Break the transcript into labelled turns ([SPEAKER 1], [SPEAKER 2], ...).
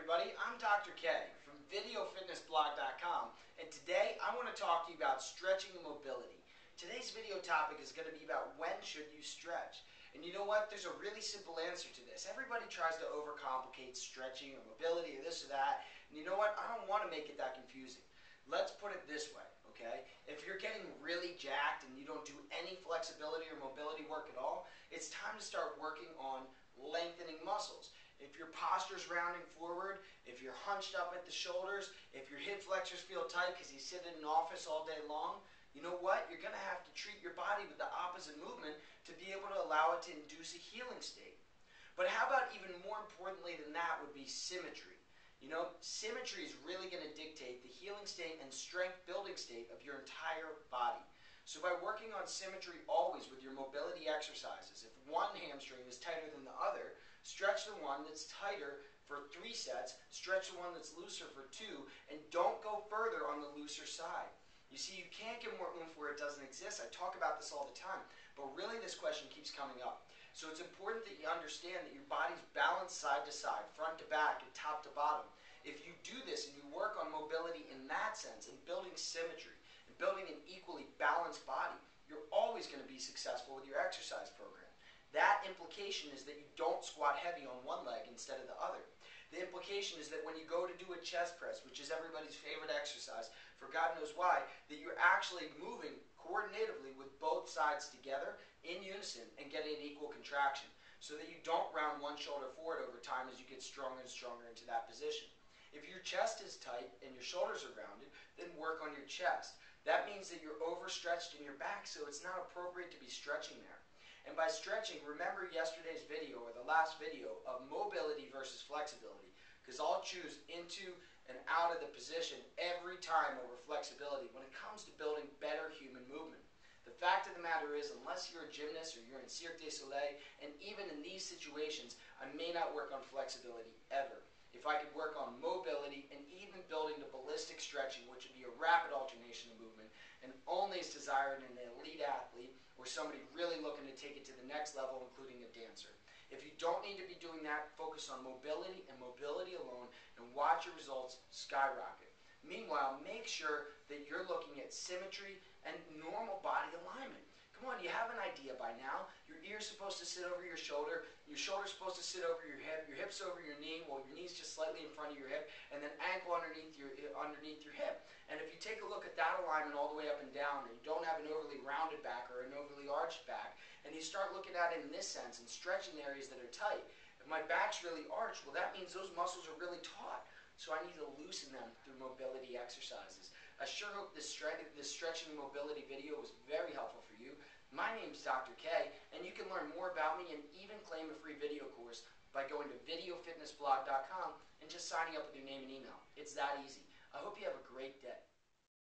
[SPEAKER 1] everybody, I'm Dr. K from VideoFitnessBlog.com, and today I want to talk to you about stretching and mobility. Today's video topic is going to be about when should you stretch. And you know what? There's a really simple answer to this. Everybody tries to overcomplicate stretching or mobility or this or that, and you know what? I don't want to make it that confusing. Let's put it this way, okay? If you're getting really jacked and you don't do any flexibility or mobility work at all, it's time to start working on lengthening muscles. If your posture's rounding forward, if you're hunched up at the shoulders, if your hip flexors feel tight because you sit in an office all day long, you know what? You're going to have to treat your body with the opposite movement to be able to allow it to induce a healing state. But how about even more importantly than that would be symmetry. You know, symmetry is really going to dictate the healing state and strength building state of your entire body. So by working on symmetry always with your mobility exercises, if one hamstring is tighter than the other, stretch the one that's tighter for 3 sets, stretch the one that's looser for 2, and don't go further on the looser side. You see, you can't get more oomph where it doesn't exist. I talk about this all the time, but really this question keeps coming up. So it's important that you understand that your body's balanced side to side, front to back, and top to bottom. If you do this and you work on mobility in that sense and building symmetry and building an equally balanced body, you're always going to be successful with your exercise program. That implication is that you don't squat heavy on one leg instead of the other. The implication is that when you go to do a chest press, which is everybody's favorite exercise, for God knows why, that you're actually moving coordinatively with both sides together in unison and getting an equal contraction so that you don't round one shoulder forward over time as you get stronger and stronger into that position. If your chest is tight and your shoulders are rounded, then work on your chest. That means that you're overstretched in your back, so it's not appropriate to be stretching there. And by stretching, remember yesterday's video or the last video of mobility versus flexibility, because I'll choose into and out of the position every time over flexibility when it comes to building better human movement. The fact of the matter is, unless you're a gymnast or you're in Cirque du Soleil, and even in these situations, I may not work on flexibility ever. If I could work on mobility and even building the ballistic stretching, which would be a rapid alternation of movement, and only is desired in an elite athlete or somebody really looking to take it to the next level, including a dancer. If you don't need to be doing that, focus on mobility and mobility alone and watch your results skyrocket. Meanwhile, make sure that you're looking at symmetry and normal body alignment. Come on, you have an idea by now. Your ear's supposed to sit over your shoulder's supposed to sit over your hip's over your knee, well, your knee's just slightly in front of your hip, and then ankle underneath your hip. And if you take a look at that alignment all the way up and down, and you don't have an overly rounded back or an overly arched back, and you start looking at it in this sense and stretching areas that are tight, if my back's really arched, well, that means those muscles are really taut. So I need to loosen them through mobility exercises. I sure hope this stretching and mobility video was very helpful for you. My name's Dr. K, and you can learn more about me and even claim a free video course by going to VideoFitnessBlog.com and just signing up with your name and email. It's that easy. I hope you have a great day.